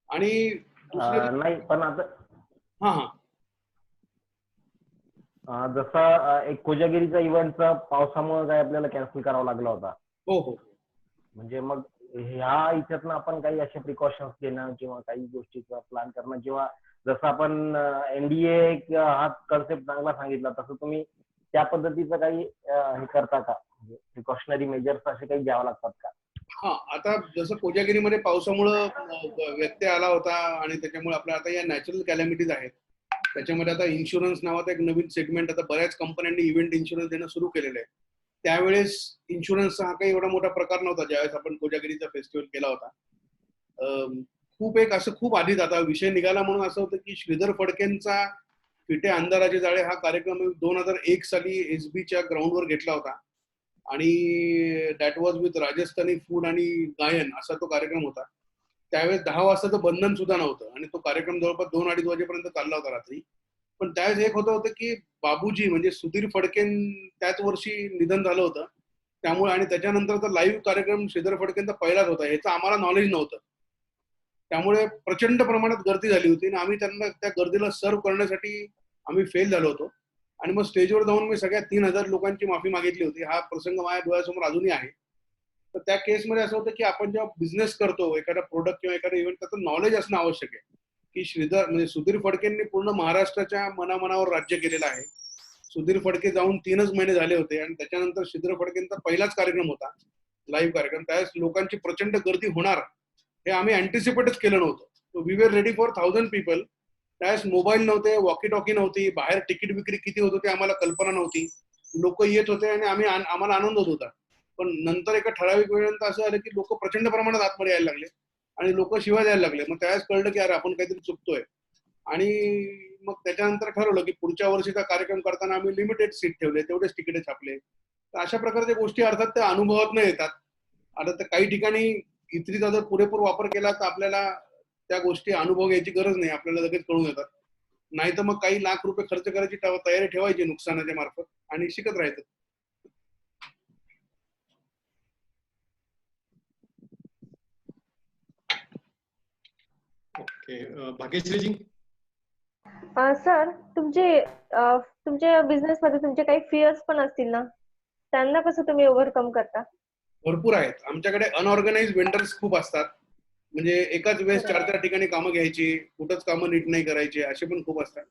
आणि नाही, पण आता जसा एक कोजागिरीचा इव्हेंटचा पावसामुळे काय आपल्याला कॅन्सल करावा लागला होता. हो हो. म्हणजे मग ह्या याच्यातनं आपण काही असे प्रिकॉशन्स घेणं किंवा काही गोष्टीचा प्लॅन करणं, किंवा जसं आपण NDA हा कन्सेप्ट चांगला सांगितला, तसं तुम्ही त्या पद्धतीचं काही हे करता का, प्रिकॉशनरी मेजर्स असे काही घ्यावं लागतात का? हा, आता जसं कोजागिरीमध्ये पावसामुळं व्यत्यय आला होता आणि त्याच्यामुळे आपल्या आता या नॅचरल कॅलॅमिटीज आहेत, त्याच्यामध्ये आता इन्शुरन्स नावाचा एक नवीन सेगमेंट आता बऱ्याच कंपन्यांनी इव्हेंट इन्शुरन्स देणं सुरू केलेलं आहे. त्यावेळेस इन्शुरन्सचा हा काही एवढा मोठा प्रकार नव्हता ज्यावेळेस आपण कोजागिरीचा फेस्टिवल केला होता. खूप आधीच आता विषय निघाला म्हणून असं होतं की श्रीधर फडकेंचा फिटे अंधाराचे जाळे हा कार्यक्रम 2001 साली SBच्या ग्राउंडवर घेतला होता, आणि that was with Rajasthani food आणि गायन असा तो कार्यक्रम होता. त्यावेळेस 10 वाजताचं बंधन सुद्धा नव्हतं आणि तो कार्यक्रम जवळपास 2-2:30 वाजेपर्यंत चालला होता रात्री. पण त्यावेळेस एक होतं की बाबूजी म्हणजे सुधीर फडकें त्याच वर्षी निधन झालं होतं, त्यामुळे, आणि त्याच्यानंतरचा लाईव्ह कार्यक्रम श्रीधर फडकेंचा पहिलाच होता, ह्याचं आम्हाला नॉलेज नव्हतं. त्यामुळे प्रचंड प्रमाणात गर्दी झाली होती आणि आम्ही त्यांना त्या गर्दीला सर्व्ह करण्यासाठी आम्ही फेल झालो होतो. आणि मग स्टेजवर जाऊन मी सगळ्या 3000 लोकांची माफी मागितली होती. हा प्रसंग माझ्या डोळ्यासमोर अजूनही आहे. तर त्या केसमध्ये असं होतं की आपण जेव्हा बिझनेस करतो, एखादा प्रोडक्ट किंवा एखादा इव्हेंट, त्याचं नॉलेज असणं आवश्यक आहे. की सुधीर फडकेंनी पूर्ण महाराष्ट्राच्या मनामनावर राज्य केलेलं आहे. सुधीर फडके जाऊन 3च महिने झाले होते आणि त्याच्यानंतर श्रीधर फडकेंचा पहिलाच कार्यक्रम होता, लाईव्ह कार्यक्रम. त्यावेळेस लोकांची प्रचंड गर्दी होणार हे आम्ही अँटिसिपेटच केलं नव्हतं. We were ready for 1000 people, त्यावेळेस मोबाईल नव्हते, वॉकी टॉकी नव्हती, बाहेर तिकीट विक्री किती होत होती आम्हाला कल्पना नव्हती. लोक येत होते आणि आम्हाला आनंद होत होता. पण नंतर एका ठराविक वेळेनंतर असं झालं की लोक प्रचंड प्रमाणात आतमध्ये यायला लागले आणि लोक शिवाय द्यायला लागले. मग त्यावेळेस कळलं की अरे आपण काहीतरी चुकतोय. आणि मग त्याच्यानंतर ठरवलं की पुढच्या वर्षीचा कार्यक्रम करताना आम्ही लिमिटेड सीट ठेवले, तेवढेच तिकीट छापले. तर अशा प्रकारच्या गोष्टी अर्थात त्या अनुभवातनं येतात. आता तर काही ठिकाणी इत्रीचा जर पुरेपूर वापर केला तर आपल्याला त्या गोष्टी अनुभव घ्यायची गरज नाही, आपल्याला लगेच कळून येतात. नाही तर मग काही लाख रुपये खर्च करायची तयारी ठेवायची नुकसानाच्या मार्फत आणि शिकत राहायचं. ओके, भाग्यश्रीजी. सर तुमच्या बिझनेस मध्ये तुमचे काही फिअर्स पण असतील ना, त्यांना कसं तुम्ही ओव्हरकम करता? भरपूर आहेत. आमच्याकडे अनऑर्गनाइज वेंडर्स खूप असतात. म्हणजे एकाच वेळेस 4-4 ठिकाणी कामं घ्यायची, कुठंच कामं नीट नाही करायची, असे पण खूप असतात.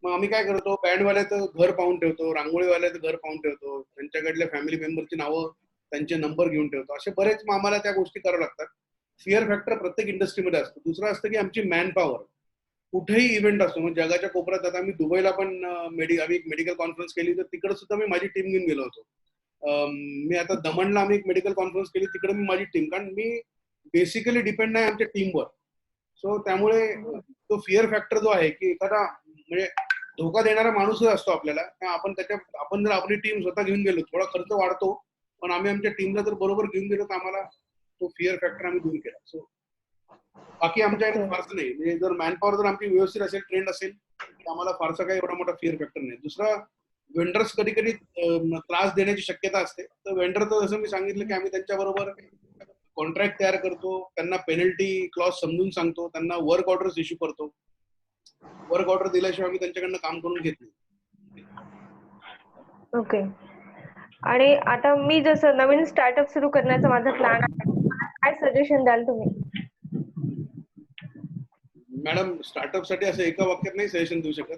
मग आम्ही काय करतो, बँडवाल्याचं घर पाहून ठेवतो, रांगोळीवाल्याचं घर पाहून ठेवतो, त्यांच्याकडल्या फॅमिली मेंबरची नावं, त्यांचे नंबर घेऊन ठेवतो. असे बरेच मग आम्हाला त्या गोष्टी कराव्या लागतात. फिअर फॅक्टर प्रत्येक इंडस्ट्रीमध्ये असतो. दुसरं असतं की आमची मॅन पॉवर. कुठेही इव्हेंट असतो, म्हणजे जगाच्या कोपऱ्यात. आता आम्ही दुबईला पण आम्ही एक मेडिकल कॉन्फरन्स केली, तर तिकडे सुद्धा मी माझी टीम घेऊन गेलो होतो. मी आता दमणला आम्ही एक मेडिकल कॉन्फरन्स केली, तिकडे मी माझी टीम, कारण मी बेसिकली डिपेंड नाही आमच्या टीमवर. सो त्यामुळे तो फिअर फॅक्टर जो आहे की एखादा म्हणजे धोका देणारा माणूसच असतो आपल्याला, आपण जर आपली टीम स्वतः घेऊन गेलो, थोडा खर्च वाढतो, पण आम्ही आमच्या टीमला जर बरोबर घेऊन गेलो तर आम्हाला तो फिअर फॅक्टर आम्ही दूर केला. सो बाकी आमच्याकडे फारसं नाही. म्हणजे जर मॅनपॉवर जर आमची व्यवस्थित असेल, ट्रेंड असेल, तर आम्हाला फारसा काही एवढा मोठा फिअर फॅक्टर नाही. दुसरा, वेंडर्स कधी कधी त्रास देण्याची शक्यता असते. तर वेंडरचं जसं मी सांगितलं की आम्ही त्यांच्याबरोबर कॉन्ट्रॅक्ट तयार करतो, त्यांना पेनल्टी क्लॉज समजून सांगतो, त्यांना वर्क ऑर्डर्स इश्यू करतो. वर्क ऑर्डर दिल्याशिवाय आम्ही त्यांच्याकडनं काम करून घेत नाही. ओके. आणि आता मी जसं नवीन स्टार्टअप सुरू करण्याचा माझा प्लॅन आहे, काय सजेशन द्याल तुम्ही? मॅडम, स्टार्टअप साठी असं एका वाक्यात नाही सजेशन देऊ शकत.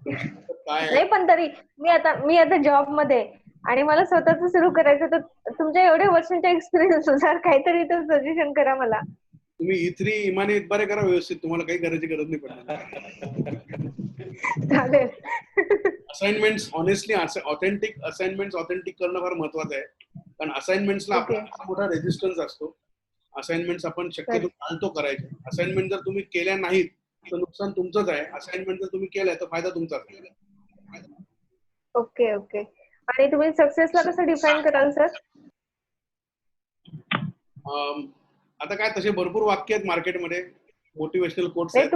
काय नाही, पण तरी मी आता जॉब मध्ये आणि मला स्वतःच सुरू करायचं, तर तुमच्या एवढ्या वर्षांच्या एक्सपिरियन्स नुसार काहीतरी तर सजेशन करा मला. तुम्ही इथरी इमाने इतबारे करा व्यवस्थित, तुम्हाला काही करायची गरज नाही पडणार. चालेल. Assignments honestly authentic assignments authentic करणं फार महत्वाचं आहे. कारण असाइनमेंट्सला आपला मोठा रेजिस्टन्स असतो. असाइनमेंट्स आपण शक्यतो टाळतो करायचे. असाइनमेंट जर तुम्ही केल्या नाहीत तर नुकसान तुमचंच आहे. असाइनमेंट जर तुम्ही केल्या तर फायदा तुमचाच आहे. Okay okay. आणि तुम्ही सक्सेसला कसं डिफाईन कराल सर? आता काय तसे भरपूर वाक्य आहेत मार्केटमध्ये, मोटिवेशनल कोट्स नाही, आहेत.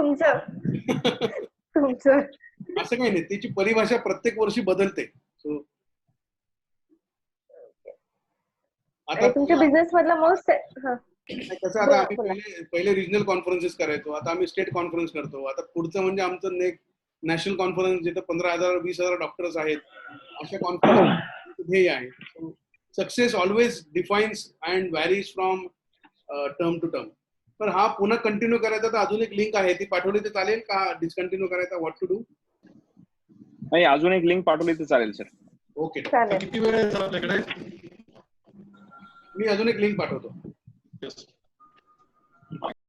तुमचं असं काही नाही, त्याची परिभाषा प्रत्येक वर्षी बदलते. आता तुमच्या बिझनेस मधला मोस्ट कसं, आता आम्ही पहिले रिजनल कॉन्फरन्सेस करायचो, आता आम्ही स्टेट कॉन्फरन्स करतो. आता पुढचं म्हणजे आमचं नॅशनल कॉन्फरन्स, जिथे 15,000-20,000 डॉक्टर्स आहेत, अशा कॉन्फरन्स ध्येय आहे. Success always defines and varies from term to term. पण हा पुन्हा कंटिन्यू करायचा तर अजून एक लिंक आहे, ती पाठवली तर चालेल का? डिस्कंटिन्यू करायचा, व्हॉट टू डू? नाही, अजून एक लिंक पाठवली तर चालेल सर. ओके, किती वेळ आहे आपल्याकडे? मी अजून एक लिंक पाठवतो.